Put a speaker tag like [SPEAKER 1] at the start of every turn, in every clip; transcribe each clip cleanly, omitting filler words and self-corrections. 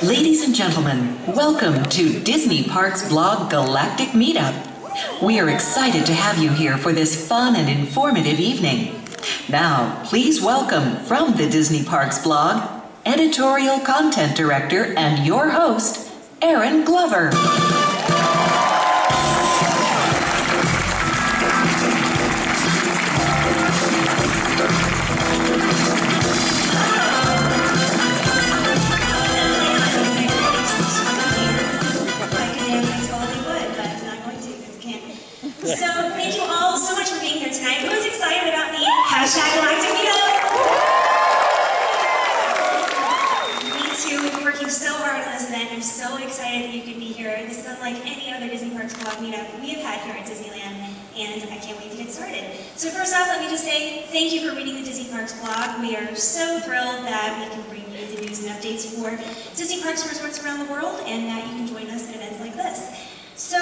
[SPEAKER 1] Ladies and gentlemen, welcome to Disney Parks blog Galactic Meetup. We are excited to have you here for this fun and informative evening. Now, please welcome from the Disney Parks blog, Editorial Content Director and your host, Erin Glover.
[SPEAKER 2] So thank you all so much for being here tonight. Who is excited about the #Galactic Meetup? Me too. We've been working so hard on this event. I'm so excited that you could be here. This is unlike any other Disney Parks blog meetup we have had here at Disneyland, and I can't wait to get started. So first off, let me just say thank you for reading the Disney Parks blog. We are so thrilled that we can bring you the news and updates for Disney Parks and resorts around the world, and that you can join us at events like this. So,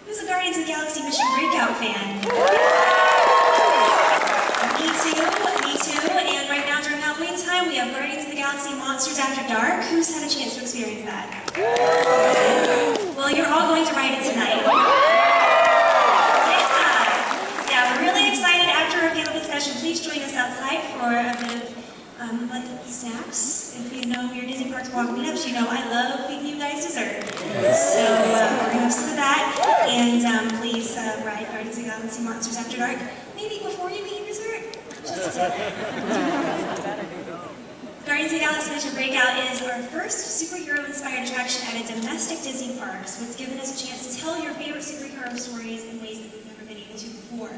[SPEAKER 2] who's a Guardians of the Galaxy Mission Breakout fan? Me too, and right now during Halloween time we have Guardians of the Galaxy Monsters After Dark. Who's had a chance to experience that? Well, you're all going to ride it tonight. Yeah, we're really excited. After our panel discussion, please join us outside for a bit of like snacks. If you know your Disney Parks blog meetups, you know I love feeding you guys dessert. So we're going to have some of that, and please ride Guardians of the Galaxy Monsters After Dark. Maybe before you eat your dessert. Just Guardians of the Galaxy Mission Breakout is our first superhero-inspired attraction at a domestic Disney park, so it's given us a chance to tell your favorite superhero stories in ways that we've never been able to before.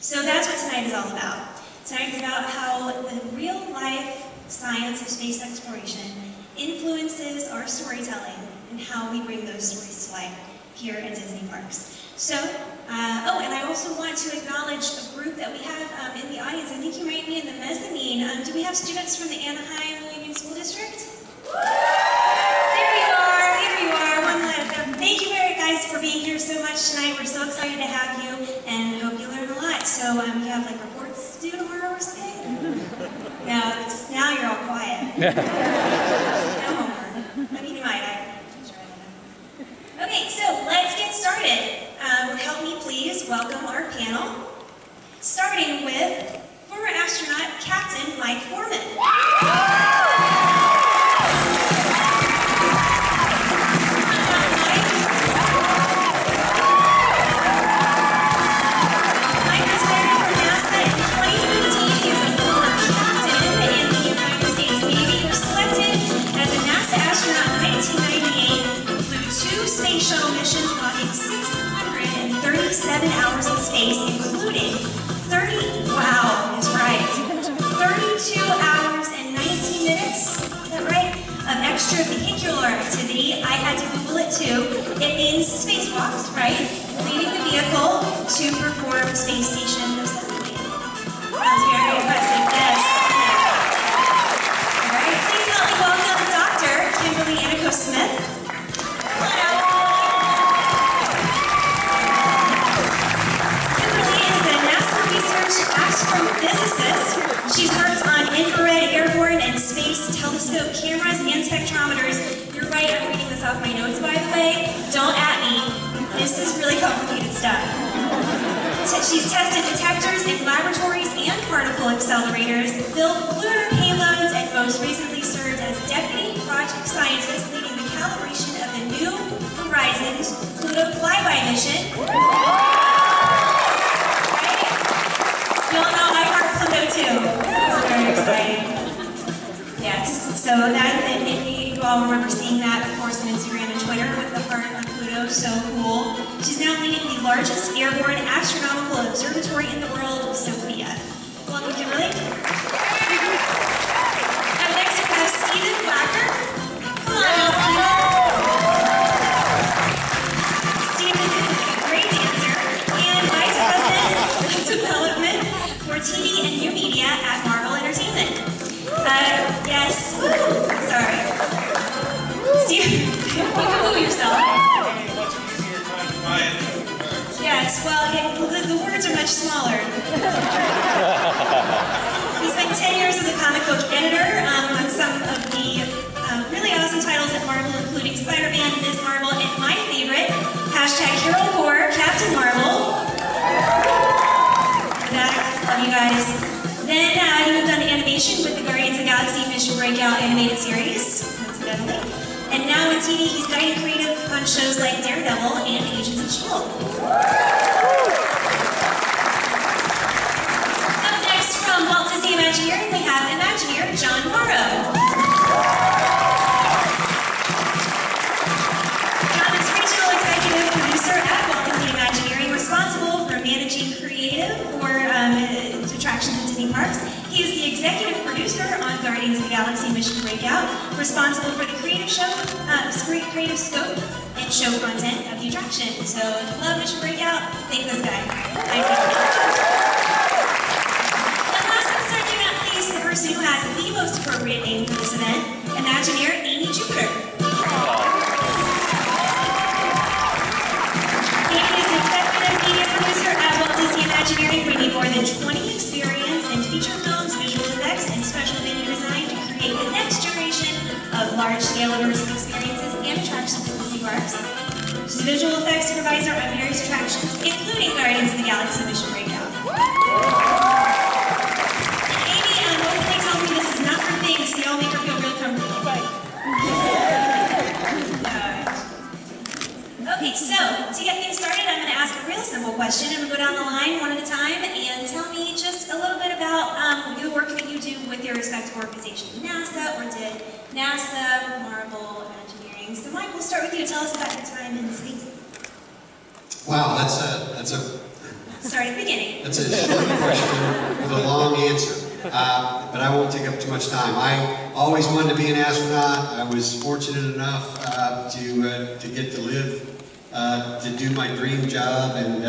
[SPEAKER 2] So that's what tonight is all about. Tonight is about how the real-life science of space exploration influences our storytelling and how we bring those stories to life here at Disney Parks. So, and I also want to acknowledge a group that we have in the audience. I think you might be in the mezzanine. Do we have students from the Anaheim Union School District? There you are, one left. Thank you guys for being here so much tonight. We're so excited to have you and hope you learn a lot. So you have like reports due tomorrow or something? Now you're all quiet. No homework. I mean, you might. Okay, so let's get started. Help me please welcome our panel, starting with former astronaut Captain Mike Foreman. Shuttle missions logging 637 hours in space, including 32 hours and 19 minutes, is that right, of extravehicular activity. I had to Google it too. It means spacewalks, right? Leaving the vehicle to perform space station assembly. Sounds very impressive, yes. All right, please help me welcome Dr. Kimberly Aniko-Smith. Astrophysicist. She's worked on infrared, airborne, and space telescope cameras and spectrometers. You're right, I'm reading this off my notes, by the way. Don't at me. This is really complicated stuff. She's tested detectors in laboratories and particle accelerators, built lunar payloads, and most recently served as deputy project scientist leading the calibration of the New Horizons Pluto flyby mission. Too. It's very exciting. Yes, so that, if you all remember seeing that, of course, on Instagram and Twitter with the heart on Pluto, so cool. She's now leading the largest airborne astronomical observatory in the world, SOFIA. Welcome, Kimberly. Up next, we have Stephen Blacker. Come on now, Stephen. Stephen is a great dancer and Vice President of Development for TV and New Media at Marvel Entertainment. Yes, sorry. Steve, you can move yourself. Yes, well, the words are much smaller. He spent 10 years as a comic book animated series, coincidentally. And now on TV, he's guiding creative on shows like Daredevil and Agents of S.H.I.E.L.D. Up next from Walt Disney Imagineering, we have Imagineer John Morrow. John is Regional Executive Producer at Walt Disney Imagineering, responsible for managing creative for attractions at Disney parks. He is the executive producer on Guardians of the Galaxy Mission Breakout, responsible for the creative scope and show content of the attraction. So if you love Mission Breakout, thank this guy. Thank you. And last but certainly not least, the person who has the most appropriate name for this event, Imagineer Amy Jupiter. Amy is the executive media producer at Walt Disney Imagineering, bringing more than 20 experience in feature films, visual effects, and special venue design to create the next generation of large-scale immersive experiences and attractions at Disney parks. She's a visual effects supervisor on various attractions, including Guardians of the Galaxy Mission Breakout. And Amy openly tells me this is not her thing, so y'all make her feel real comfortable. Okay, so to get things started, I'm going to ask a real simple question. I'm going to go down the line one at a time and tell me just a little bit about the work that you do with your respective organization. NASA, or did NASA, Marvel, Imagineering. So Mike, we'll start with you. Tell us about your time in space.
[SPEAKER 3] Wow, that's a
[SPEAKER 2] Start at the beginning.
[SPEAKER 3] That's a short question with a long answer. But I won't take up too much time. I always wanted to be an astronaut. I was fortunate enough to get to live, to do my dream job, and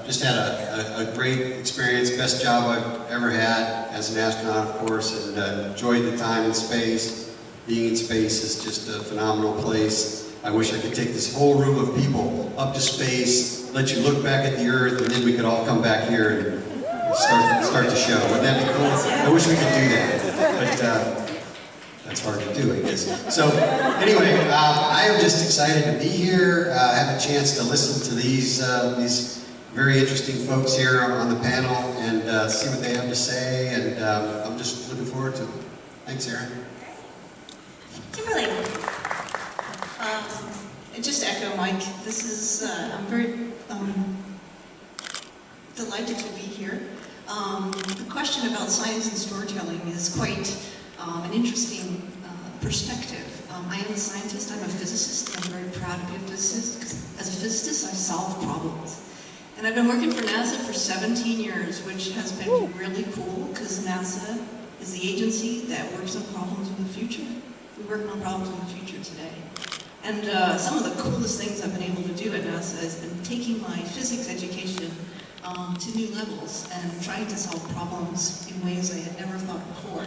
[SPEAKER 3] just had a great experience, best job I've ever had as an astronaut, of course, and enjoyed the time in space. Being in space is just a phenomenal place. I wish I could take this whole room of people up to space, let you look back at the Earth, and then we could all come back here and start the show. Wouldn't that be cool? I wish we could do that, but that's hard to do, I guess. So anyway, I am just excited to be here. I have a chance to listen to these very interesting folks here on the panel and see what they have to say, and I'm just looking forward to it. Thanks, Erin.
[SPEAKER 2] Kimberly.
[SPEAKER 4] Just echo Mike. This is I'm very delighted to be here. The question about science and storytelling is quite an interesting perspective. I am a scientist, I'm a physicist, and I'm very proud to be a physicist, because as a physicist I solve problems. And I've been working for NASA for 17 years, which has been really cool, because NASA is the agency that works on problems in the future. We work on problems in the future today. And some of the coolest things I've been able to do at NASA has been taking my physics education to new levels and trying to solve problems in ways I had never thought before.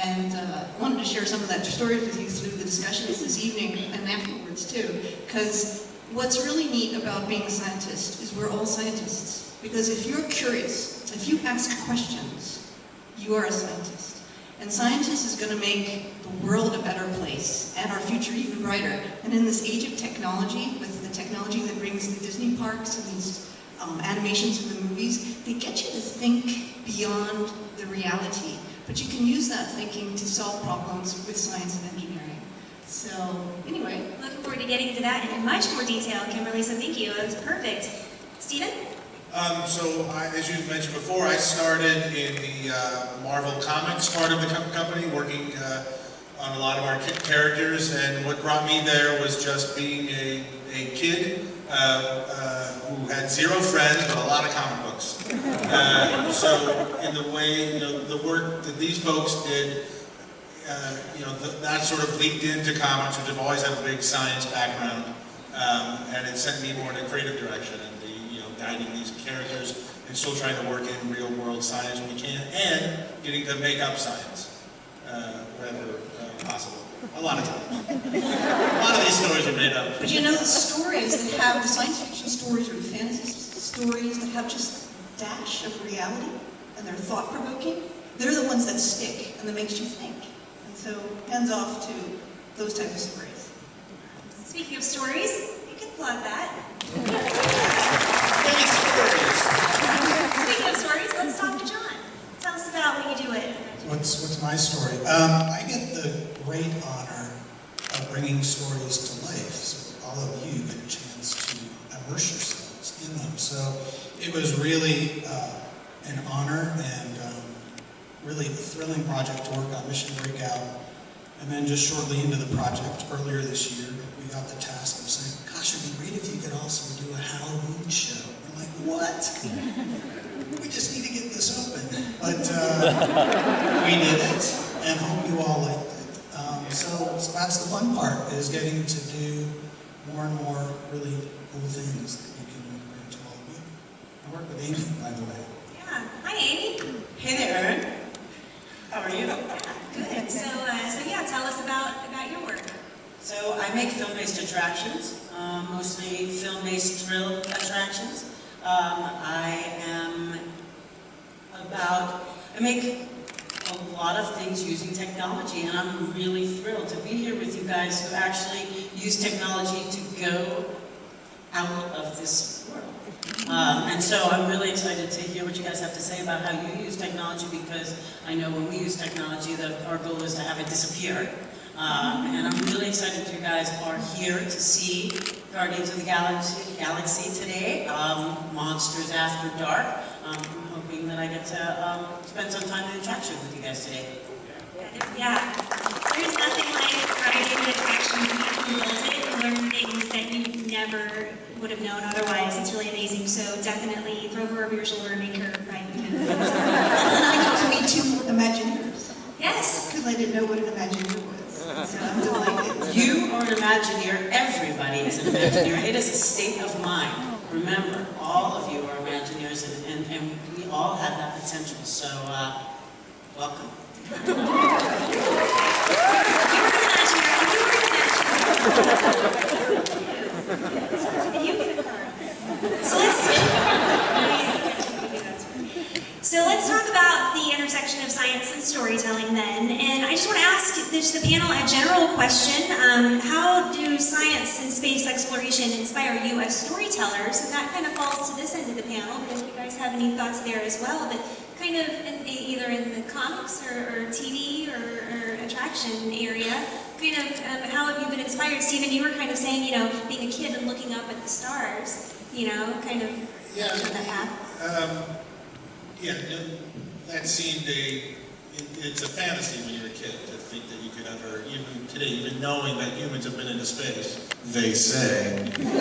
[SPEAKER 4] And I wanted to share some of that story with you through the discussions this evening and afterwards too, because what's really neat about being a scientist is we're all scientists. Because if you're curious, if you ask questions, you are a scientist. And scientist is going to make the world a better place, and our future even brighter. And in this age of technology, with the technology that brings the Disney parks and these animations in the movies, they get you to think beyond the reality. But you can use that thinking to solve problems with science and engineering. So, anyway.
[SPEAKER 2] Looking forward to getting into that in much more detail, Kimberly, so thank you. That was perfect. Stephen?
[SPEAKER 5] As you mentioned before, I started in the Marvel Comics part of the company, working on a lot of our characters, and what brought me there was just being a kid who had zero friends, but a lot of comic books. So in the way, the work that these folks did, that sort of leaked into comics, which have always had a big science background, and it sent me more in a creative direction, and guiding these characters and still trying to work in real world science when we can, and getting to make up science wherever possible. A lot of times. A lot of these stories are made up.
[SPEAKER 4] But the stories that have the science fiction stories or the fantasy stories that have just a dash of reality and they're thought-provoking, they're the ones that stick and that makes you think. And so, hands off to those type of stories.
[SPEAKER 2] Speaking of stories, you can plug that. Speaking of stories, let's talk to John. Tell us about what you do at
[SPEAKER 6] What's my story? I get the great honor of bringing stories to life, so all of you get a chance to immerse yourselves in them. So it was really an honor and really a thrilling project to work on Mission Breakout. And then just shortly into the project, earlier this year, we got the task of saying, gosh, it'd be great if you could also do a Halloween show. We're like, what? We just need to get this open. But we did it, and hope you all liked it. So that's the fun part, is getting to do more and more really cool things that you can bring to all of you. I work with Amy, by the way.
[SPEAKER 2] Yeah. Hi, Amy.
[SPEAKER 7] Hey there, Erin. How are you?
[SPEAKER 2] Good. So yeah, tell us about your work.
[SPEAKER 7] So I make film-based attractions, mostly film-based thrill attractions. I make a lot of things using technology, and I'm really thrilled to be here with you guys who actually use technology to go out of this world. And so I'm really excited to hear what you guys have to say about how you use technology, because I know when we use technology, our goal is to have it disappear. And I'm really excited you guys are here to see Guardians of the Galaxy today, Monsters After Dark. I'm hoping that I get to spend some time in attraction with you guys today.
[SPEAKER 2] Yeah, there's nothing like riding an attraction where you can build it and learn things that you never would have known otherwise. It's really amazing. So definitely throw her over your shoulder and make her ride with you.
[SPEAKER 4] And then I got to meet 2 Imagineers.
[SPEAKER 2] Yes.
[SPEAKER 4] Because I didn't know what an Imagineer was. So I'm delighted.
[SPEAKER 7] You are an Imagineer. Everybody is an Imagineer. It is a state of mind. Remember, all of you are Imagineers, and we all have that potential. So, welcome.
[SPEAKER 2] You were an Imagineer. So let's talk about the intersection of science and storytelling then. And I just want to ask the panel a general question. How do science and space exploration inspire you as storytellers? And that kind of falls to this end of the panel, because if you guys have any thoughts there as well. But kind of either in the comics or TV or attraction area, kind of how have you been inspired? Stephen, you were kind of saying, being a kid and looking up at the stars, kind of that path.
[SPEAKER 5] Yeah, that seemed it's a fantasy when you're a kid to think that you could ever, even today, even knowing that humans have been into space, they say. Comic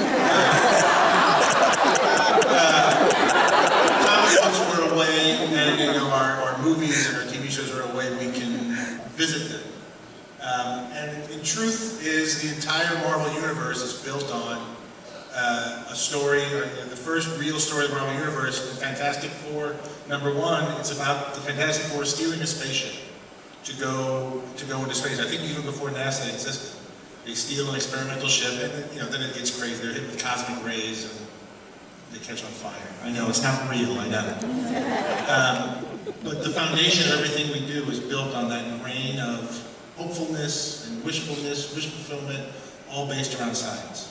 [SPEAKER 5] books were a way, and our movies and our TV shows are a way we can visit them. And in truth is the entire Marvel Universe is built on a story, the first real story of the Marvel Universe, the Fantastic Four, #1, it's about the Fantastic Four stealing a spaceship to go into space. I think even before NASA existed. They steal an experimental ship, and then it gets crazy. They're hit with cosmic rays, and they catch on fire. I know, it's not real, I know. But the foundation of everything we do is built on that grain of hopefulness and wishfulness, wish fulfillment, all based around science.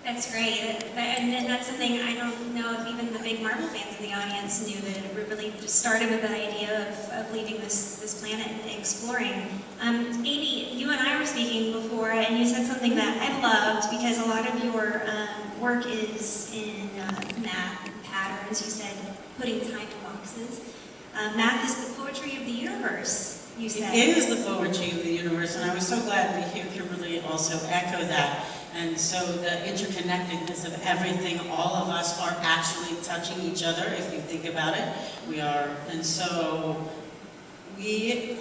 [SPEAKER 2] That's great, and that's something I don't know if even the big Marvel fans in the audience knew, that it really just started with the idea of leaving this planet and exploring. Amy, you and I were speaking before, and you said something that I loved, because a lot of your work is in math and patterns. You said putting time in boxes. Math is the poetry of the universe, you said.
[SPEAKER 7] It is the poetry of the universe, and I was so glad to hear Kimberly also echo that. And so the interconnectedness of everything, all of us are actually touching each other, if you think about it. We are, and so we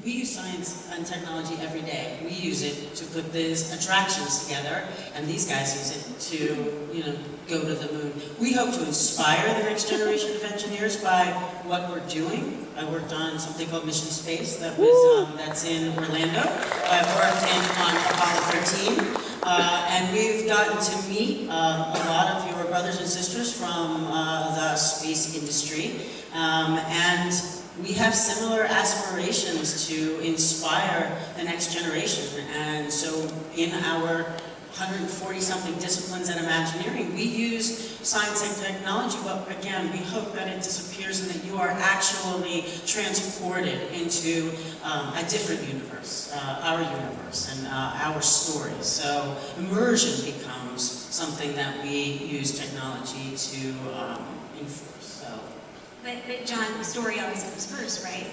[SPEAKER 7] use science and technology every day. We use it to put these attractions together, and these guys use it to, go to the moon. We hope to inspire the next generation of engineers by what we're doing. I worked on something called Mission Space that was that's in Orlando. I've worked on Apollo 13, and we've gotten to meet a lot of your brothers and sisters from the space industry, and we have similar aspirations to inspire the next generation. And so in our 140-something disciplines in Imagineering. We use science and technology, but again, we hope that it disappears and that you are actually transported into a different universe, our universe, and our stories. So immersion becomes something that we use technology to enforce. So.
[SPEAKER 2] But John, story always comes first, right?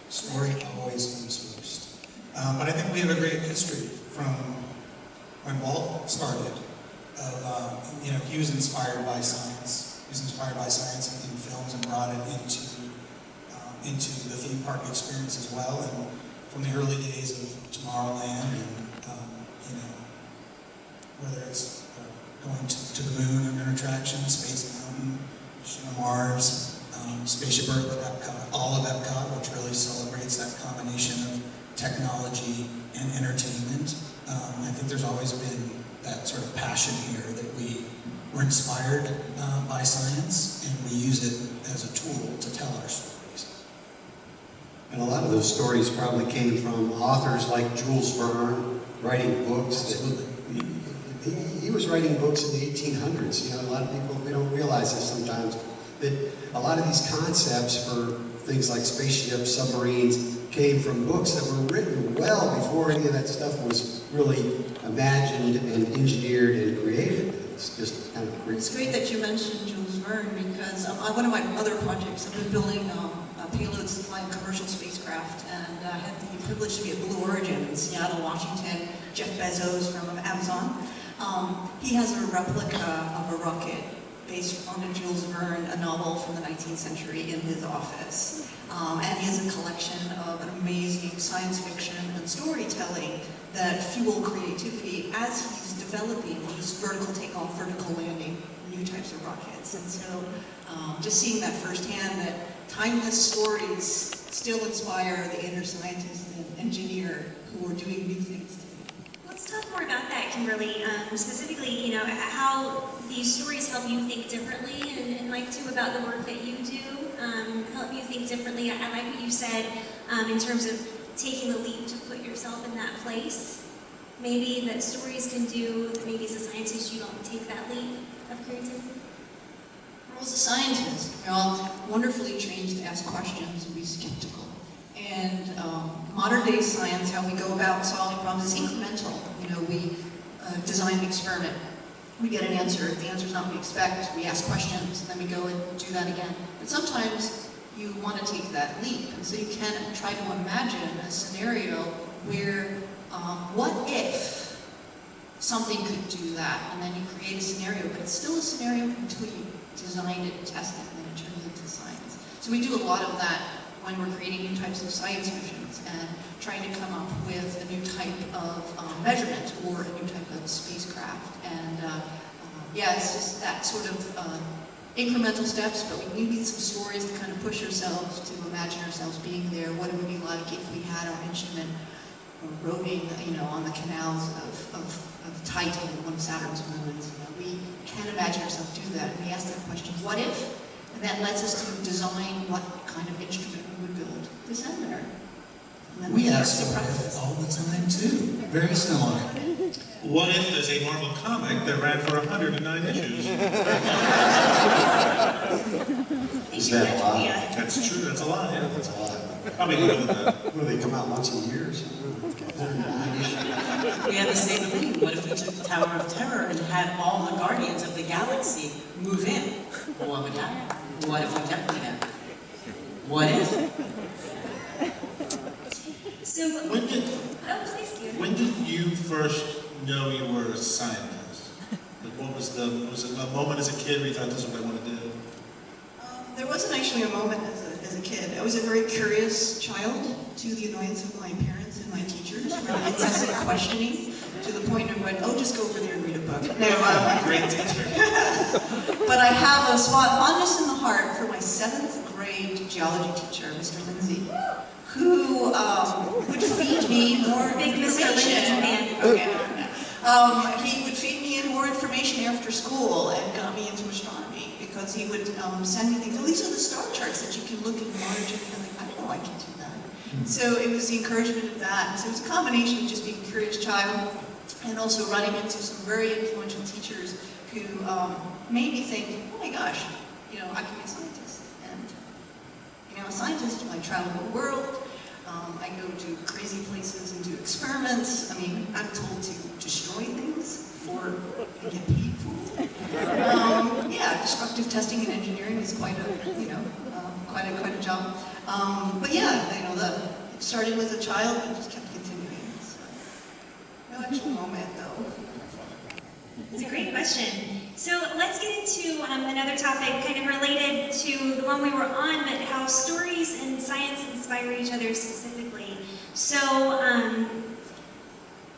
[SPEAKER 6] Story always comes first. But I think we have a great history from when Walt started. He was inspired by science. He was inspired by science in films and brought it into the theme park experience as well. And from the early days of Tomorrowland, and whether it's going to the moon and an attraction, Space Mountain, Mission to Mars, Spaceship Earth at Epcot, all of Epcot, which really celebrates that combination of technology and entertainment. I think there's always been that sort of passion here that we're inspired by science, and we use it as a tool to tell our stories.
[SPEAKER 3] And a lot of those stories probably came from authors like Jules Verne, writing books.
[SPEAKER 6] Absolutely.
[SPEAKER 3] He was writing books in the 1800s. A lot of people, we don't realize this sometimes, that a lot of these concepts for things like spaceships, submarines, came from books that were written well before any of that stuff was really imagined and engineered and created. It's just kind of great.
[SPEAKER 4] It's great that you mentioned Jules Verne, because on one of my other projects, I've been building payloads to fly commercial spacecraft, and I had the privilege to be at Blue Origin in Seattle, Washington. Jeff Bezos from Amazon. He has a replica of a rocket based on a Jules Verne, a novel from the 19th century, in his office. And he has a collection of amazing science fiction and storytelling that fuel creativity as he's developing these vertical takeoff, vertical landing, new types of rockets. And so just seeing that firsthand, that timeless stories still inspire the inner scientist and engineer who are doing new things today.
[SPEAKER 2] Let's talk more about that, Kimberly. Specifically, how these stories help you think differently, and like too about the work that you do, help you think differently. I like what you said in terms of taking the leap to put yourself in that place. Maybe that stories can do that maybe as a scientist you don't take that leap of creativity.
[SPEAKER 4] Well, as a scientist, we're all wonderfully trained to ask questions and be skeptical. And modern day science, how we go about solving problems, is incremental. We design an experiment. We get an answer. If the answer is not what we expect, we ask questions, and then we go and do that again. But sometimes you want to take that leap, and so you can try to imagine a scenario where, what if something could do that? And then you create a scenario, but it's still a scenario until you design it, test it, and then it turns into science. So we do a lot of that when we're creating new types of science missions and trying to come up with a new type of measurement or a new type of spacecraft. And it's just that sort of incremental steps, but we need some stories to kind of push ourselves, to imagine ourselves being there. What it would be like if we had our instrument roving, on the canals of Titan, one of Saturn's moons. We can imagine ourselves do that, and we ask that question, what if? And that lets us to design what kind of instrument we would build to send there.
[SPEAKER 6] We ask what if all the time too. Very similar.
[SPEAKER 5] What if there's a Marvel comic that ran for 109 issues?
[SPEAKER 3] Is that a lot?
[SPEAKER 5] That's true, that's a lot, yeah.
[SPEAKER 3] That's a lot.
[SPEAKER 5] Probably more than that.
[SPEAKER 3] What, do they come out once a year or something?
[SPEAKER 7] We had the same thing. What if we took the Tower of Terror and had all the Guardians of the Galaxy move in? What would happen? What if we kept them? What if?
[SPEAKER 2] So,
[SPEAKER 5] When did you first know you were a scientist? Like, was it a moment as a kid where you thought this is what I want to do?
[SPEAKER 4] There wasn't actually a moment as a kid. I was a very curious child, to the annoyance of my parents and my teachers, really incessant questioning, to the point of when, just go over there and read a book. No,
[SPEAKER 5] Great teacher.
[SPEAKER 4] But I have a fondness in the heart for my 7th grade geology teacher, Mr. Lindsay, who would feed me more
[SPEAKER 2] Big Mr.
[SPEAKER 4] information.
[SPEAKER 2] Lindsay.
[SPEAKER 4] Okay. He would feed me in more information after school and got me into astronomy, because he would send me things. Oh, these are the star charts that you can look and monitor. And I'm like, I don't know, I can do that. So it was the encouragement of that. So it was a combination of just being a curious child and also running into some very influential teachers who made me think, oh my gosh, you know, I can be a scientist. And, you know, a scientist, I travel the world, I go to crazy places and do experiments. I mean, I'm told to destroy things and get paid for it. Yeah, destructive testing and engineering is quite a, you know, quite a job. But yeah, you know, it started with a child and just kept continuing. So, no actual moment though.
[SPEAKER 2] That's a great question. So let's get into another topic kind of related to the one we were on, but how stories and science inspire each other specifically. So,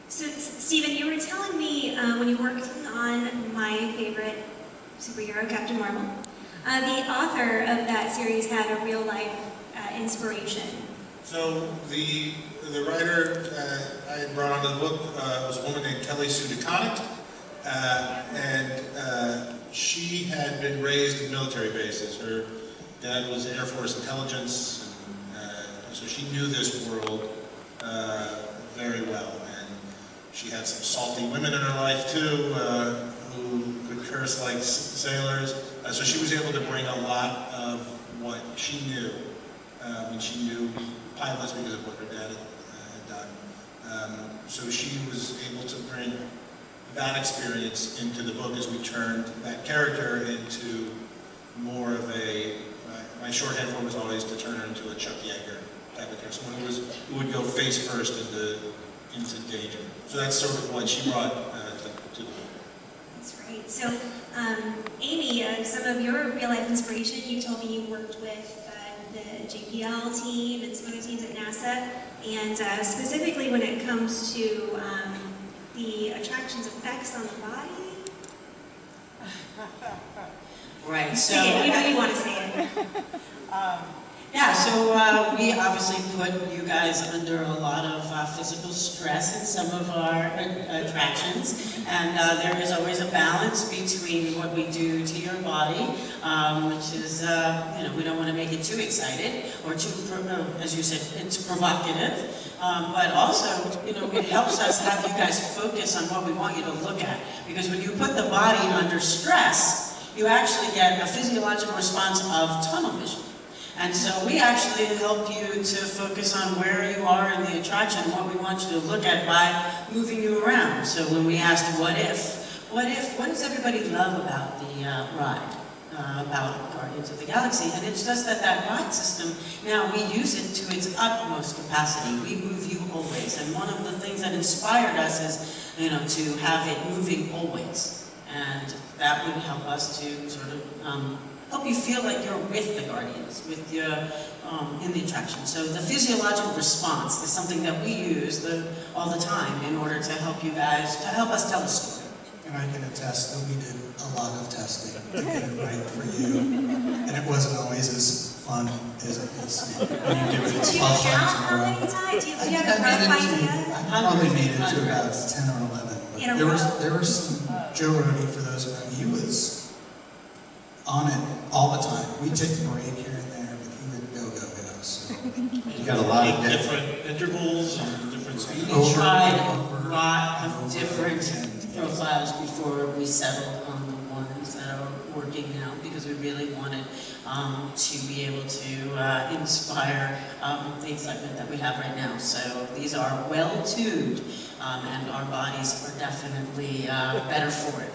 [SPEAKER 2] Stephen, you were telling me when you worked on my favorite superhero, Captain Marvel, the author of that series had a real-life inspiration.
[SPEAKER 5] So the writer I had brought onto the book was a woman named Kelly Sue DeConnick. She had been raised in military bases. Her dad was Air Force intelligence, and so she knew this world very well. And she had some salty women in her life too, who could curse like sailors. So she was able to bring a lot of what she knew. And she knew pilots because of what her dad had done. So she was able to bring that experience into the book as we turned that character into more of a, my shorthand for it was always to turn her into a Chuck Yeager type of character, someone who would go face first into danger. So that's sort of what she brought to the book.
[SPEAKER 2] That's right. So, Amy, some of your real-life inspiration, you told me you worked with the JPL team and some other teams at NASA, and specifically when it comes to the attraction's effects on the body.
[SPEAKER 7] Right, so...
[SPEAKER 2] Say it, you know you want to say it.
[SPEAKER 7] Yeah, so we obviously put you guys under a lot of physical stress in some of our attractions, and there is always a balance between what we do to your body, which is, you know, we don't want to make it too excited or too, as you said, it's provocative, but also, you know, it helps us have you guys focus on what we want you to look at, because when you put the body under stress, you actually get a physiological response of tunnel vision. And so we actually help you to focus on where you are in the attraction, what we want you to look at by moving you around. So when we asked what does everybody love about the ride, about Guardians of the Galaxy? And it's just that ride system, now we use it to its utmost capacity. We move you always. And one of the things that inspired us is, you know, to have it moving always. And that would help us to sort of help you feel like you're with the Guardians, with your, in the attraction. So the physiological response is something that we use all the time in order to help you guys, to help us tell the story.
[SPEAKER 6] And I can attest that we did a lot of testing to get it right for you. And it wasn't always as fun as it is when you do it 12
[SPEAKER 2] Do you
[SPEAKER 6] times
[SPEAKER 2] count
[SPEAKER 6] in a
[SPEAKER 2] how
[SPEAKER 6] row.
[SPEAKER 2] many times? Do you have a rough idea?
[SPEAKER 6] I probably made it to about 10 or 11.
[SPEAKER 2] In a
[SPEAKER 6] But there
[SPEAKER 2] row?
[SPEAKER 6] was some, Joe Roddy, for those of you, he was on it all the time. We'd take a break here and there, but he would go. So.
[SPEAKER 3] You got a lot of
[SPEAKER 5] different intervals and different speeds.
[SPEAKER 7] We tried a lot of different profiles before we settled on the ones that are working now, because we really wanted to be able to inspire the excitement that we have right now. So these are well-tuned, and our bodies are definitely better for it.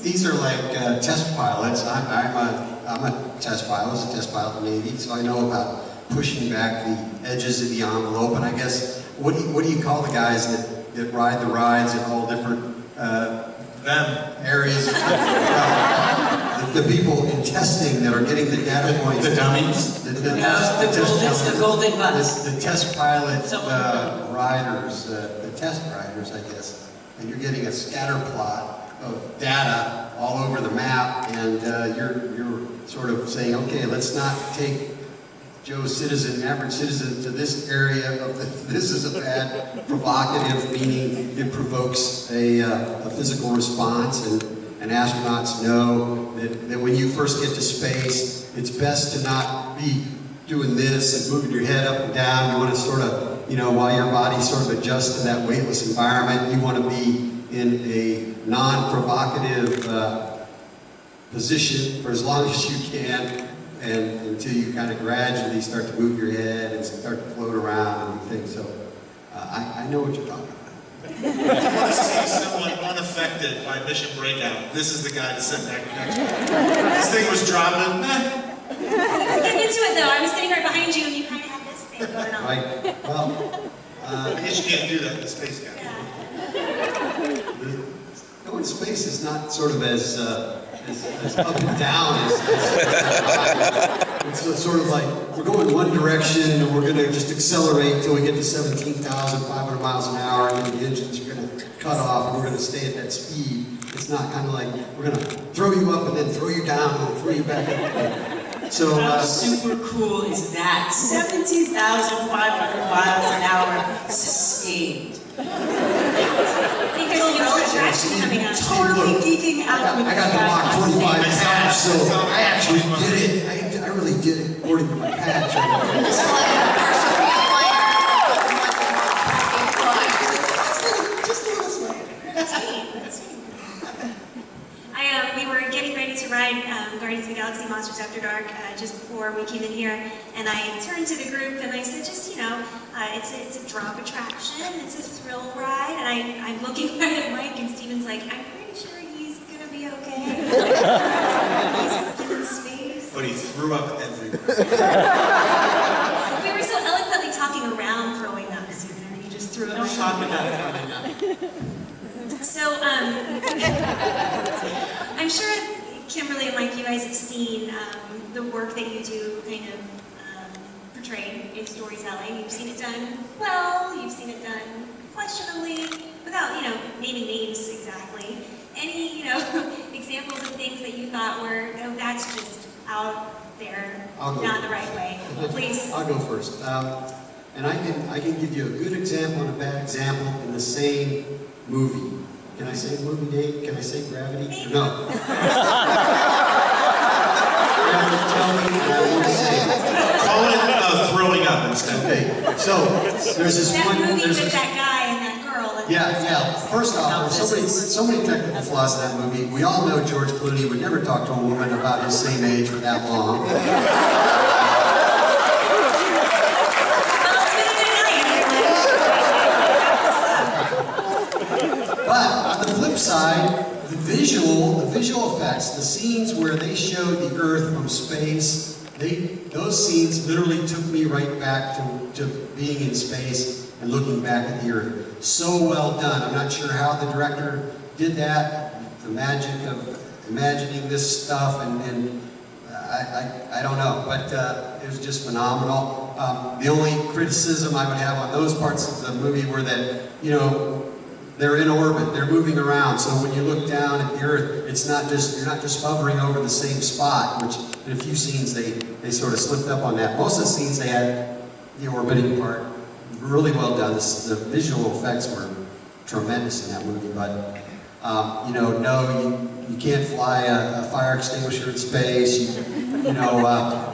[SPEAKER 3] These are like test pilots. I'm a test pilot. I was a test pilot in the Navy, so I know about pushing back the edges of the envelope. And I guess, what do you call the guys that ride the rides in all different areas? The people in testing that are getting the data points.
[SPEAKER 5] The dummies?
[SPEAKER 7] The golden bus.
[SPEAKER 3] The test pilot riders, the test riders, I guess. And you're getting a scatter plot of data all over the map, and you're sort of saying, okay, let's not take Joe's citizen, average citizen, to this area of this is a bad provocative, meaning it provokes a physical response, and astronauts know that when you first get to space, it's best to not be doing this and moving your head up and down. You want to sort of you know, while your body sort of adjusts to that weightless environment, you want to be in a non-provocative position for as long as you can, and until you kind of gradually start to move your head and start to float around and things. So I know what you're talking about.
[SPEAKER 5] If you want to see someone unaffected by Mission Breakout, this is the guy to sit next to. This thing was dropping.
[SPEAKER 2] Let's get into it though. I was sitting right behind you and you kind of had this thing going on.
[SPEAKER 3] Right. Well,
[SPEAKER 5] I guess you can't do that in the space guy.
[SPEAKER 2] Yeah.
[SPEAKER 3] going to space is not sort of as up and down as it's sort of like we're going one direction and we're going to just accelerate until we get to 17,500 miles an hour, and then the engines are going to cut off and we're going to stay at that speed. It's not kind of like we're going to throw you up and then throw you down and then throw you back up. So
[SPEAKER 7] how super cool is that? 17,500 miles an hour sustained.
[SPEAKER 2] I think there's a new attraction coming up.
[SPEAKER 7] Totally geeking out with
[SPEAKER 3] I got the Mach 25 patch, so I actually did it. I really did it according to my patch.
[SPEAKER 2] We were getting ready to ride Guardians of the Galaxy Monsters After Dark just before we came in here, and I turned to the group and I said, just, you know, it's a drop attraction, it's a thrill ride, and I'm looking right at Mike, and Steven's like, I'm pretty sure he's gonna be okay. He's working in space.
[SPEAKER 5] But he threw up everywhere.
[SPEAKER 2] We were so eloquently talking around throwing up, Steven, and he just threw it.
[SPEAKER 7] Don't talk about throwing up.
[SPEAKER 2] So, I'm sure Kimberly and Mike, you guys have seen the work that you do kind of portrayed in storytelling. You've seen it done well, you've seen it done questionably, without, you know, naming names exactly. Any, you know, examples of things that you thought were, oh, that's just out there, not the right way? Please.
[SPEAKER 3] I'll go first. And I can give you a good example and a bad example in the same movie. Can I say movie date? Can I say Gravity?
[SPEAKER 2] Maybe.
[SPEAKER 3] No. Tell me, and I won't say it.
[SPEAKER 5] Call it throwing up instead.
[SPEAKER 3] Okay, so there's this
[SPEAKER 2] That
[SPEAKER 3] one.
[SPEAKER 2] movie
[SPEAKER 3] There's
[SPEAKER 2] with that guy and that girl. And
[SPEAKER 3] yeah. First off, there's so many technical flaws in that movie. We all know George Clooney would never talk to a woman about his same age for that long. But on the flip side, the visual effects, the scenes where they showed the Earth from space, those scenes literally took me right back to being in space and looking back at the Earth. So well done. I'm not sure how the director did that, the magic of imagining this stuff, and I don't know, but it was just phenomenal. The only criticism I would have on those parts of the movie were that, you know, they're in orbit, they're moving around, so when you look down at the Earth, you're not just hovering over the same spot, which in a few scenes they sort of slipped up on that. Most of the scenes they had the orbiting part really well done. The visual effects were tremendous in that movie, but you know, no, you can't fly a fire extinguisher in space. You know,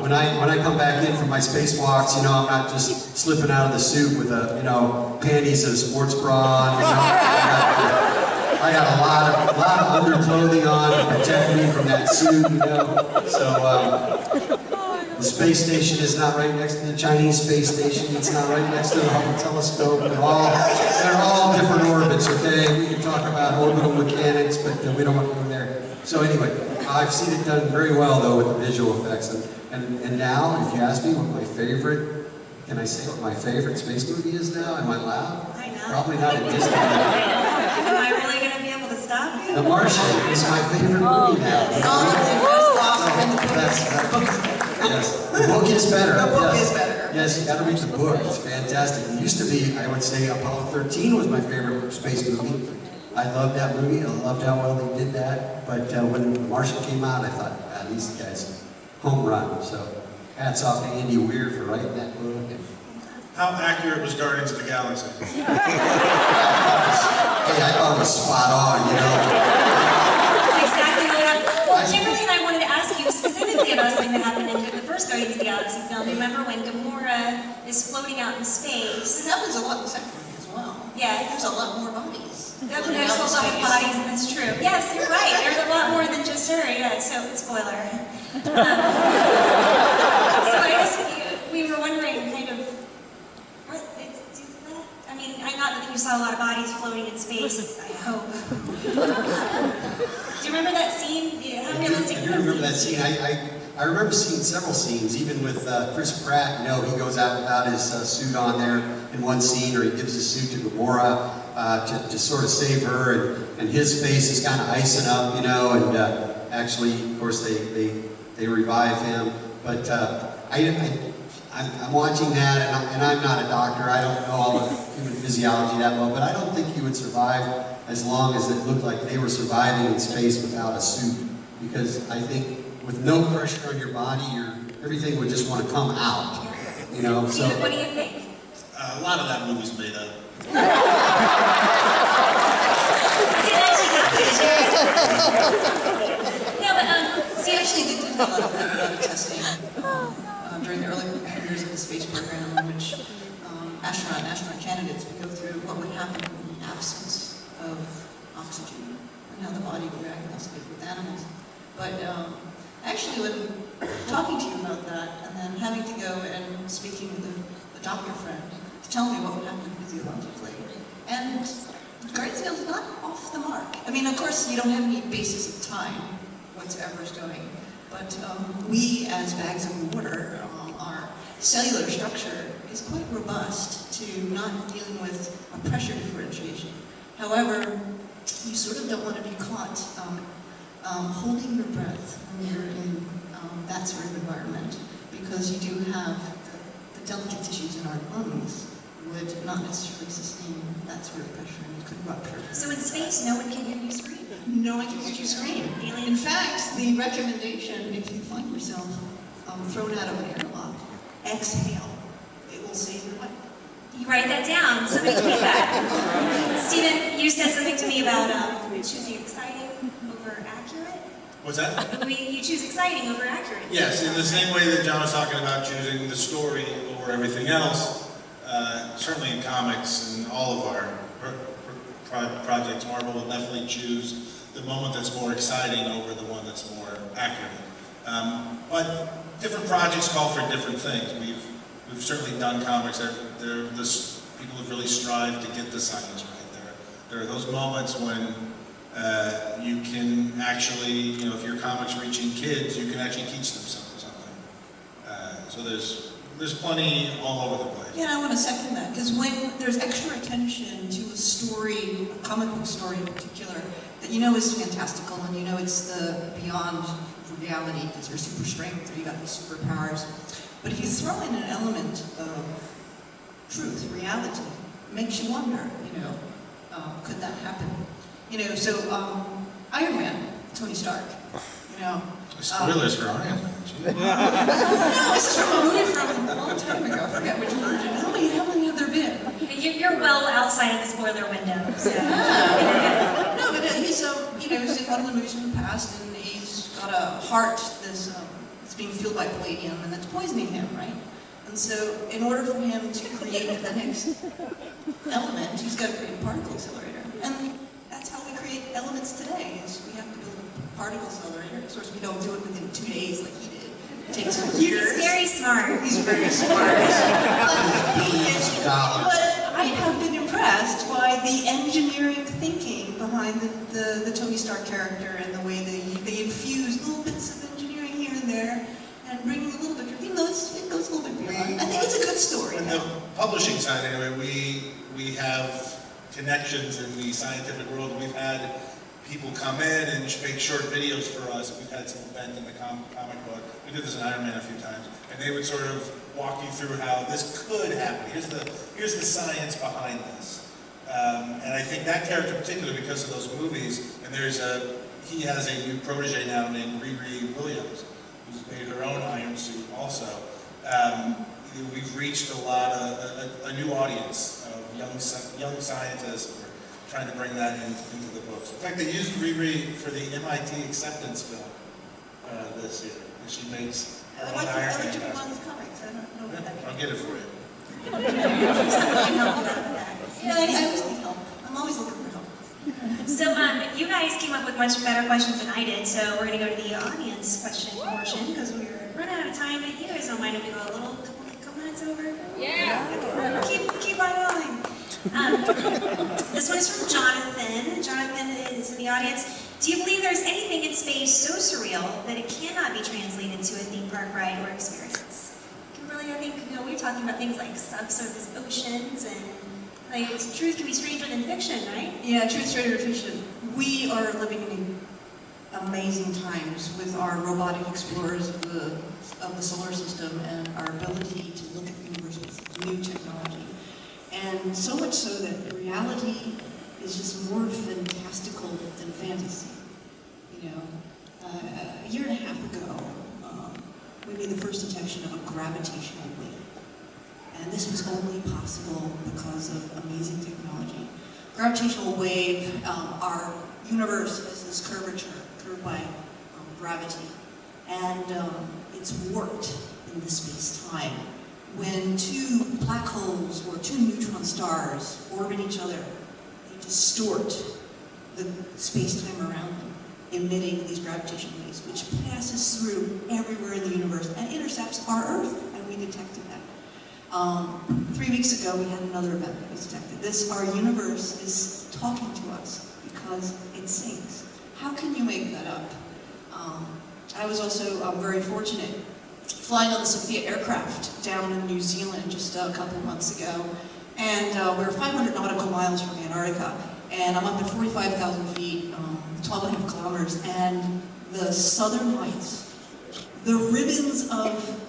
[SPEAKER 3] when I come back in from my spacewalks, you know, I'm not just slipping out of the suit with a, you know, panties and a sports bra on. You know, I got a lot of underclothing on to protect me from that suit. You know, so the space station is not right next to the Chinese space station. It's not right next to the Hubble telescope. They're all different orbits. Okay, we can talk about orbital mechanics, but we don't want to go there. So anyway, I've seen it done very well though with the visual effects. And now, if you ask me what my favorite, can I say what my favorite space movie is now? Am I allowed?
[SPEAKER 2] I know.
[SPEAKER 3] Probably not at Disney.
[SPEAKER 2] Am I really going to be able to stop you?
[SPEAKER 3] The Martian is my favorite movie now. Yes, the book is better.
[SPEAKER 4] The book is better.
[SPEAKER 3] Yes, you got to read the book. It's fantastic. It used to be, I would say, Apollo 13 was my favorite space movie. I loved that movie. I loved how well they did that. But when The Martian came out, I thought, wow, these guys, home run. So hats off to Andy Weir for writing that book.
[SPEAKER 5] How accurate was Guardians of the Galaxy?
[SPEAKER 3] Hey, I thought it was spot on, you know.
[SPEAKER 2] That's exactly what happened. Well, Kimberly and I wanted to ask you specifically about something that happened in the first Guardians of the Galaxy film, remember when Gamora is floating out in space?
[SPEAKER 4] That was a lot in the second one as well.
[SPEAKER 2] Yeah.
[SPEAKER 4] There's a lot more bodies.
[SPEAKER 2] There's a lot of bodies, that's true. Yes, you're right. There's a lot more than just her. Yeah, so spoiler. So I guess we were wondering kind of, what is that? I mean, I not that you saw a lot of bodies floating in space, I hope. Do you remember that scene? Yeah, how realistic
[SPEAKER 3] I do remember that scene. I remember seeing several scenes, even with Chris Pratt. You know, he goes out without his suit on there in one scene, or he gives his suit to Gamora to sort of save her, and his face is kind of icing up, you know, and actually, of course, they revive him. But I'm watching that, and I'm not a doctor. I don't know all the human physiology that well, but I don't think you would survive as long as it looked like they were surviving in space without a suit, because I think with no pressure on your body, everything would just want to come out, you know. So
[SPEAKER 2] what do you think?
[SPEAKER 5] A lot of that movie's made up.
[SPEAKER 2] No, but
[SPEAKER 4] See, actually, they did a lot of testing during the early years of the space program, in which astronaut candidates would go through what would happen in the absence of oxygen and how the body would react with animals. But actually, when talking to you about that, and then having to go and speaking with a doctor friend to tell me what would happen physiologically, and Guardians of the Galaxy is not off the mark. I mean, of course, you don't have any basis of time whatsoever is doing, but we, as bags of water, our cellular structure is quite robust to not dealing with a pressure differentiation. However, you sort of don't want to be caught holding your breath when you're in that sort of environment, because you do have the delicate tissues in our lungs would not necessarily sustain that sort of pressure, and you could rupture.
[SPEAKER 2] so in space, no one can hear you scream.
[SPEAKER 4] No one can hear you scream. In fact, the recommendation, if you find yourself thrown out of an airlock, exhale. It will save your life.
[SPEAKER 2] You write that down. Somebody tweet that. Stephen, you said something to me about choosing exciting over accurate.
[SPEAKER 5] What's that?
[SPEAKER 2] You choose exciting over accurate.
[SPEAKER 5] Yes, in the same way that John was talking about choosing the story over everything else, certainly in comics and all of our projects, Marvel will definitely choose the moment that's more exciting over the one that's more accurate. But different projects call for different things. We've certainly done comics that people have really strived to get the science right. There are those moments when you can actually, you know, if your comic's reaching kids, you can actually teach them something. So there's plenty all over the place.
[SPEAKER 4] Yeah, I want to second that, because when there's extra attention to a story, a comic book story in particular, that you know is fantastical and you know it's the beyond reality because you're super strength or you got these superpowers. But if you throw in an element of truth, reality, it makes you wonder, you know, could that happen? You know, so Iron Man, Tony Stark, you know.
[SPEAKER 5] Spoilers for Iron Man.
[SPEAKER 4] No, this is from a movie from a long time ago. I forget which version. How many have there been?
[SPEAKER 2] You're well outside of the spoiler window. So.
[SPEAKER 4] No, but he's you know, he's in one of the movies from the past, and he's got a heart that's being fueled by palladium, and that's poisoning him, right? And so, in order for him to create the next element, he's got to create a particle accelerator, and that's how we create elements today. Is we have to build a particle accelerator. Of course, we don't do it within 2 days like he did. It takes years.
[SPEAKER 2] He's very smart.
[SPEAKER 4] He's very smart. But I have been impressed by the engineering thinking behind the Tony Stark character and the way they infuse little bits of engineering here and there and bring a little bit, even though it goes a little bit beyond. I think it's a good story.
[SPEAKER 5] On the publishing side, anyway, we have connections in the scientific world. We've had people come in and make short videos for us. We've had some event in the comic book. We did this in Iron Man a few times, and they would sort of walk you through how this could happen. Here's the science behind this. And I think that character in particular, because of those movies, and he has a new protege now named Riri Williams, who's made her own iron suit also. We've reached a new audience of young scientists. Trying to bring that into the books. In fact, they used Riri for the MIT acceptance film this year. And she makes
[SPEAKER 4] I would like to read one of the comics. I don't know what that
[SPEAKER 5] I'll get it for you.
[SPEAKER 4] Yeah, I always need help. I'm always looking for help.
[SPEAKER 2] So you guys came up with much better questions than I did, so we're going to go to the audience question portion because we're running out of time. But you guys don't mind if we go a couple minutes over? Yeah. Keep on going. This one is from Jonathan. Jonathan is in the audience. Do you believe there's anything in space so surreal that it cannot be translated to a theme park ride or experience? Kimberly, I think we're talking about things like subsurface oceans and like truth can be stranger than fiction, right?
[SPEAKER 4] Yeah, truth, stranger than fiction. We are living in amazing times with our robotic explorers of the solar system and our ability to look at the universe with new technology. And so much so that reality is just more fantastical than fantasy. You know, a year and a half ago, we made the first detection of a gravitational wave. And this was only possible because of amazing technology. Gravitational wave, our universe is this curvature, curved by gravity. And it's warped in the space-time. When two black holes or two neutron stars orbit each other, they distort the space-time around them, emitting these gravitational waves, which passes through everywhere in the universe and intercepts our Earth, and we detected that. 3 weeks ago, we had another event that was detected. Our universe is talking to us because it sings. How can you make that up? I was also very fortunate flying on the Sophia aircraft down in New Zealand just a couple of months ago. And we were 500 nautical miles from Antarctica. And I'm up at 45,000 feet, 12.5 kilometers. And the southern lights, the ribbons of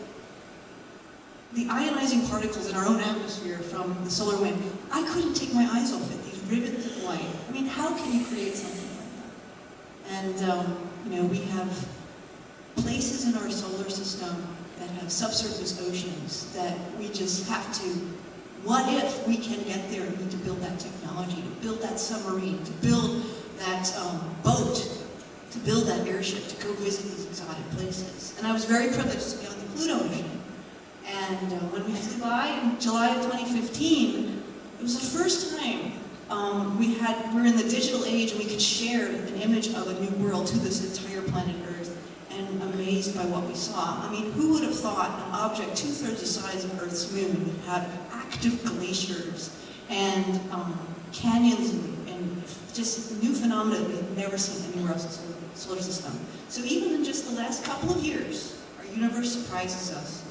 [SPEAKER 4] the ionizing particles in our own atmosphere from the solar wind, I couldn't take my eyes off it, these ribbons of light. I mean, how can you create something like that? And, we have places in our solar system that have subsurface oceans that we just have to, what if we can get there? We need to build that technology, to build that submarine, to build that boat, to build that airship, to go visit these exotic places. And I was very privileged to be on the Pluto mission. And when we flew by in July of 2015, it was the first time we're in the digital age and we could share an image of a new world to this entire planet Earth, and amazed by what we saw. I mean, who would have thought an object 2/3 the size of Earth's moon would have active glaciers and canyons and just new phenomena that we've never seen anywhere else in the solar system. So even in just the last couple of years, our universe surprises us.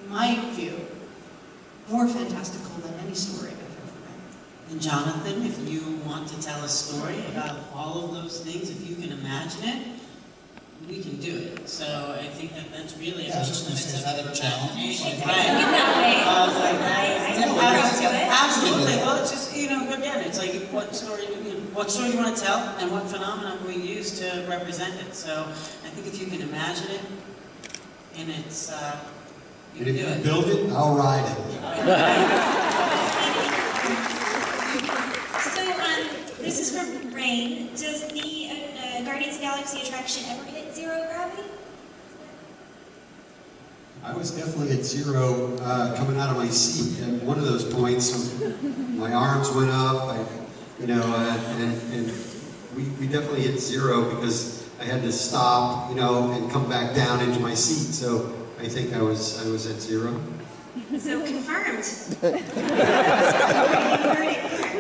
[SPEAKER 4] In my view, more fantastical than any story I've ever read.
[SPEAKER 7] And Jonathan, if you want to tell a story about all of those things, if you can imagine it, we can do it. So I think that's really
[SPEAKER 6] I was just going to say, is that a challenge?
[SPEAKER 7] Right. I was like, absolutely. Well, it's just, again, it's like what story you want to tell and what phenomenon we use to represent it. So I think if you can imagine it, and it's, you
[SPEAKER 3] And
[SPEAKER 7] can
[SPEAKER 3] if
[SPEAKER 7] do
[SPEAKER 3] you
[SPEAKER 7] it.
[SPEAKER 3] build it, I'll ride it.
[SPEAKER 2] So this is from Rain. Does the Guardians of the Galaxy attraction ever hit zero gravity?
[SPEAKER 3] I was definitely at zero coming out of my seat at one of those points. My arms went up, and we definitely hit zero because I had to stop, and come back down into my seat. So I think I was at zero.
[SPEAKER 2] So confirmed.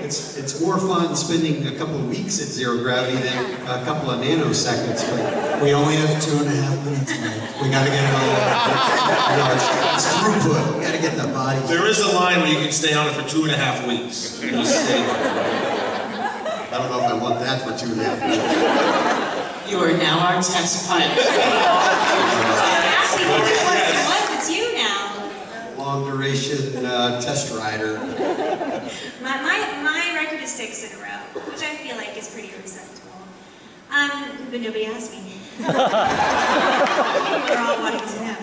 [SPEAKER 3] It's more fun spending a couple of weeks at zero gravity than a couple of nanoseconds. But
[SPEAKER 6] We only have 2.5 minutes, Mike.
[SPEAKER 3] we got to get it all. It's throughput. We got to get the body.
[SPEAKER 5] There is a line where you can stay on it for 2.5 weeks. Just stay on it.
[SPEAKER 3] I don't know if I want that for 2.5 minutes.
[SPEAKER 7] You are now our test pilot.
[SPEAKER 2] Ask me what it was. It's you now.
[SPEAKER 3] Long duration test rider.
[SPEAKER 2] My record is 6 in a row, which I feel like is pretty respectable. But nobody asked me. We're all wanting to know.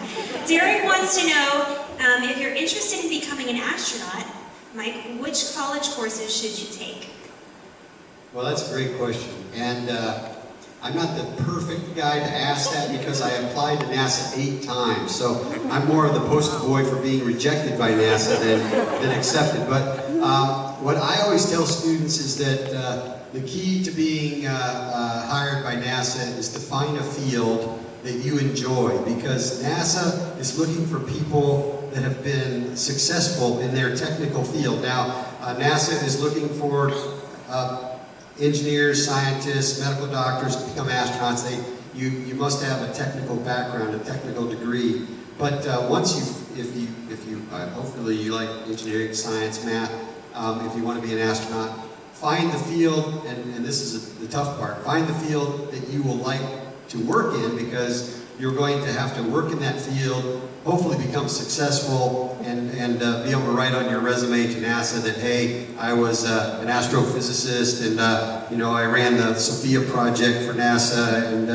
[SPEAKER 2] Derek wants to know if you're interested in becoming an astronaut, Mike, which college courses should you take?
[SPEAKER 3] Well, that's a great question. And I'm not the perfect guy to ask that because I applied to NASA 8 times. So I'm more of the poster boy for being rejected by NASA than accepted. But what I always tell students is that the key to being hired by NASA is to find a field that you enjoy, because NASA is looking for people that have been successful in their technical field. Now, NASA is looking for engineers, scientists, medical doctors to become astronauts. You must have a technical background, a technical degree. But once hopefully you like engineering, science, math, if you want to be an astronaut, find the field, and this is the tough part, find the field that you will like to work in, because you're going to have to work in that field, hopefully become successful, and be able to write on your resume to NASA that, hey, I was an astrophysicist, and you know, I ran the Sophia project for NASA, and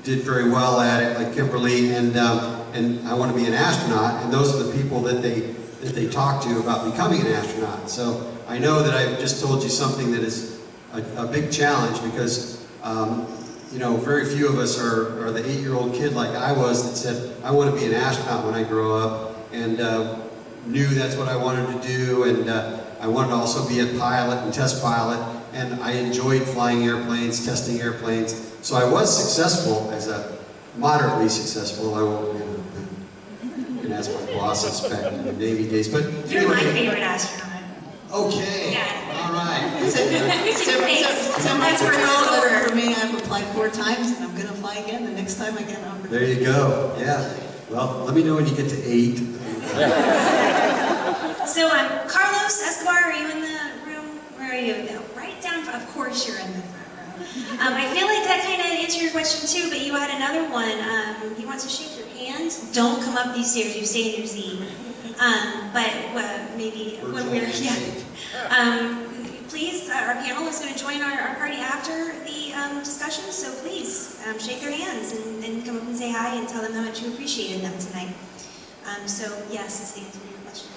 [SPEAKER 3] did very well at it, like Kimberly, and I want to be an astronaut. And those are the people that they talk to about becoming an astronaut. So I know that I've just told you something that is a big challenge, because you know, very few of us are the 8-year-old kid like I was that said, I want to be an astronaut when I grow up, and knew that's what I wanted to do, and I wanted to also be a pilot and test pilot, and I enjoyed flying airplanes, testing airplanes. So I was successful, as a moderately successful. I won't, you can ask my bosses back in the Navy days, but
[SPEAKER 2] You're my favorite astronaut.
[SPEAKER 3] Okay,
[SPEAKER 2] Yeah.
[SPEAKER 3] all right.
[SPEAKER 4] So much for me. I've applied 4 times, and I'm going to apply again the next time I get an opportunity.
[SPEAKER 3] There you go. Yeah. Well, let me know when you get to 8.
[SPEAKER 2] So, Carlos Escobar, are you in the room? Where are you? No, right down. Of course, you're in the front row. I feel like that kind of answered your question too, but you had another one. He wants to shake your hand. Don't come up these stairs. You stay in your seat. But maybe when we're please, our panel is going to join our party after the discussion, so please shake their hands and come up and say hi and tell them how much you appreciated them tonight. So yes, is the answer to your question.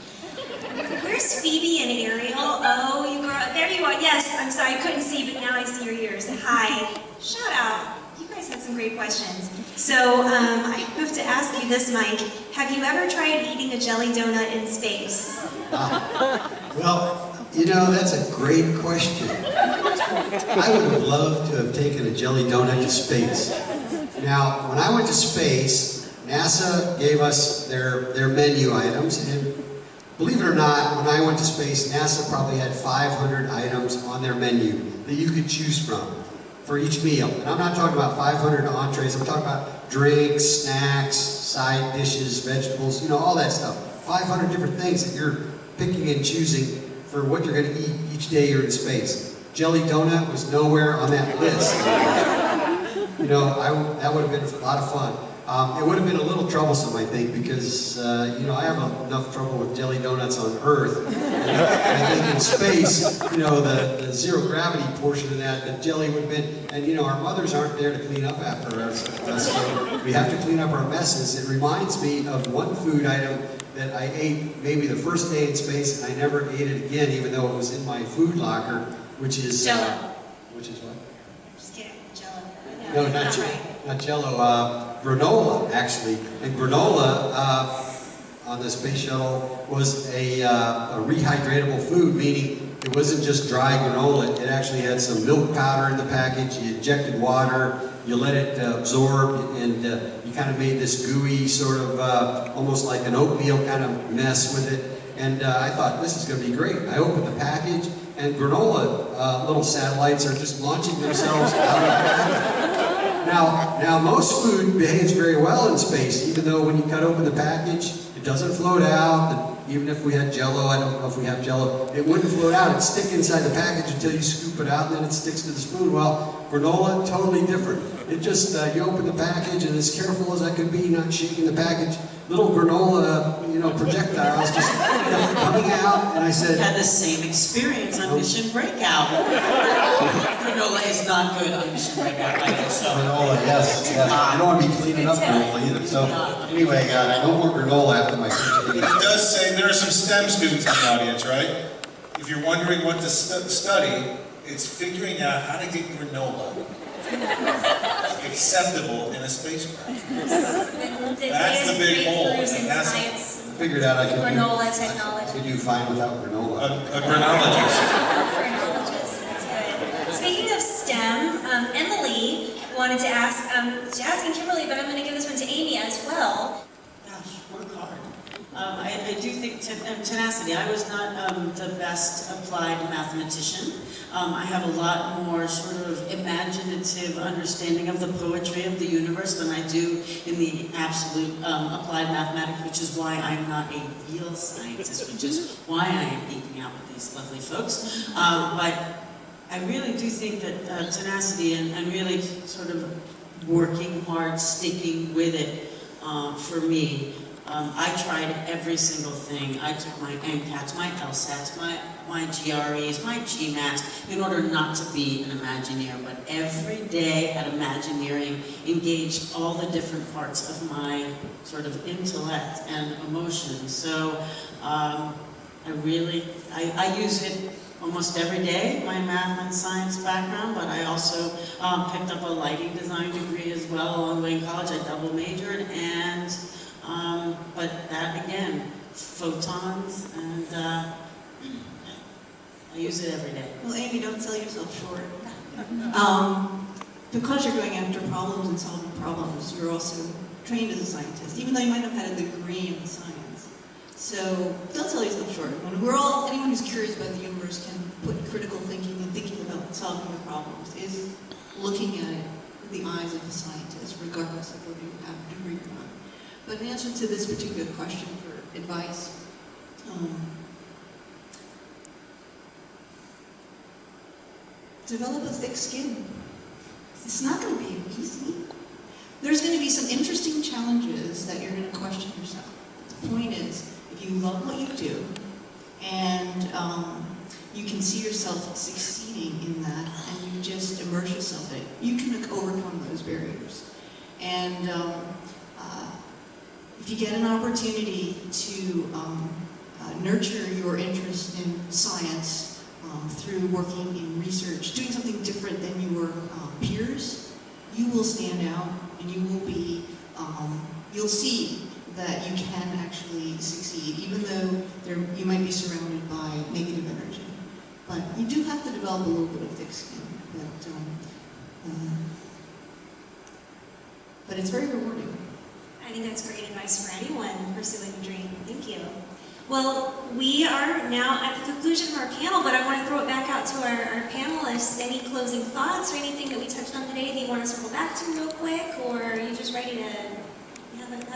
[SPEAKER 2] Where's Phoebe and Ariel? Oh, you girl, there you are. Yes, I'm sorry, I couldn't see, but now I see your ears. Hi, shout out. You guys had some great questions. So I have to ask you this, Mike. Have you ever tried eating a jelly donut in space?
[SPEAKER 3] Well, you know, that's a great question. I would have loved to have taken a jelly donut to space. Now, when I went to space, NASA gave us their menu items, and believe it or not, when I went to space, NASA probably had 500 items on their menu that you could choose from for each meal. And I'm not talking about 500 entrees, I'm talking about drinks, snacks, side dishes, vegetables, you know, all that stuff. 500 different things that you're picking and choosing for what you're going to eat each day you're in space. Jelly donut was nowhere on that list. You know, that would have been a lot of fun. It would have been a little troublesome, I think, because, you know, I have enough trouble with jelly donuts on Earth. And I think in space, you know, the zero gravity portion of that, the jelly would have been, and, you know, our mothers aren't there to clean up after us, so we have to clean up our messes. It reminds me of one food item that I ate maybe the first day in space, and I never ate it again, even though it was in my food locker, which is...
[SPEAKER 2] Jello.
[SPEAKER 3] Which is what?
[SPEAKER 2] Just kidding, Jello.
[SPEAKER 3] No, not Jello, granola, actually. And granola on the space shuttle was a rehydratable food, meaning it wasn't just dry granola. It actually had some milk powder in the package. You injected water, you let it absorb, and you kind of made this gooey sort of, almost like an oatmeal kind of mess with it. And I thought, this is going to be great. I opened the package, and granola little satellites are just launching themselves out of the package. Now, most food behaves very well in space, even though when you cut open the package, it doesn't float out. Even if we had Jello, I don't know if we have Jello, it wouldn't float out. It'd stick inside the package until you scoop it out, and then it sticks to the spoon. Well, granola, totally different. It just, you open the package, and as careful as I could be, not shaking the package, little granola, you know, projectiles just coming out, and I said...
[SPEAKER 7] I had the same experience on Mission Breakout. Granola is not good on Mission Breakout, I guess so.
[SPEAKER 3] Granola, yes. I don't want to be cleaning up granola either. So, anyway, no more granola after my first meeting.
[SPEAKER 5] It does say there are some STEM students in the audience, right? If you're wondering what to study, it's figuring out how to get granola. acceptable in a spacecraft?
[SPEAKER 2] The
[SPEAKER 5] That's the big hole.
[SPEAKER 2] breakthroughs in
[SPEAKER 5] That's
[SPEAKER 2] science,
[SPEAKER 3] Figured out I could
[SPEAKER 2] granola
[SPEAKER 3] do,
[SPEAKER 2] technology.
[SPEAKER 3] I could do fine without granola.
[SPEAKER 5] a granologist.
[SPEAKER 2] Phrenologist, that's good. Speaking of STEM, Emily wanted to ask, Jazz and Kimberly, but I'm going to give this one to Amy as well.
[SPEAKER 7] Gosh, work hard. I do think tenacity. I was not the best applied mathematician. I have a lot more sort of imaginative understanding of the poetry of the universe than I do in the absolute applied mathematics, which is why I'm not a real scientist, which is why I am geeking out with these lovely folks. But I really do think that tenacity and really sort of working hard, sticking with it for me. I tried every single thing. I took my MCATs, my LSATs, my GREs, my GMATs, in order not to be an Imagineer. But every day at Imagineering engaged all the different parts of my sort of intellect and emotion. So I use it almost every day, my math and science background, but I also picked up a lighting design degree as well along the way in college. I double majored, and but that again, photons, and I use it every day.
[SPEAKER 4] Well, Amy, don't sell yourself short. Because you're going after problems and solving problems, you're also trained as a scientist, even though you might have had a degree in science. So don't sell yourself short. Anyone who's curious about the universe can put critical thinking and thinking about solving the problems is looking at it with the eyes of a scientist, regardless of whether you have a degree or not. But in answer to this particular question for advice, develop a thick skin. It's not going to be easy. There's going to be some interesting challenges that you're going to question yourself. The point is, if you love what you do, and you can see yourself succeeding in that, and you just immerse yourself in it, you can overcome those barriers. And if you get an opportunity to nurture your interest in science through working in research, doing something different than your peers, you will stand out, and you will be, you'll see that you can actually succeed, even though you might be surrounded by negative energy. But you do have to develop a little bit of thick skin. But it's very rewarding.
[SPEAKER 2] I think that's great advice for anyone pursuing a dream. Thank you. Well, we are now at the conclusion of our panel, but I want to throw it back out to our panelists. Any closing thoughts or anything that we touched on today that you want to circle back to real quick, or are you just ready to have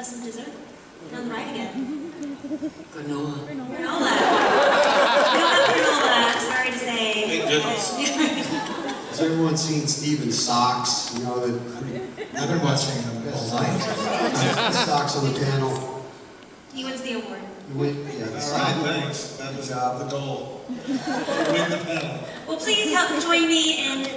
[SPEAKER 2] some dessert? On the ride again.
[SPEAKER 7] Granola.
[SPEAKER 2] Granola. We don't have granola, sorry to say.
[SPEAKER 5] Thank goodness.
[SPEAKER 3] Has everyone seen Steven's socks? You know,
[SPEAKER 6] I've been watching them all night.
[SPEAKER 3] socks on the panel.
[SPEAKER 2] He wins the award.
[SPEAKER 3] Yeah,
[SPEAKER 5] All right, thanks. That was the goal. Win the panel.
[SPEAKER 2] Well, please help join me in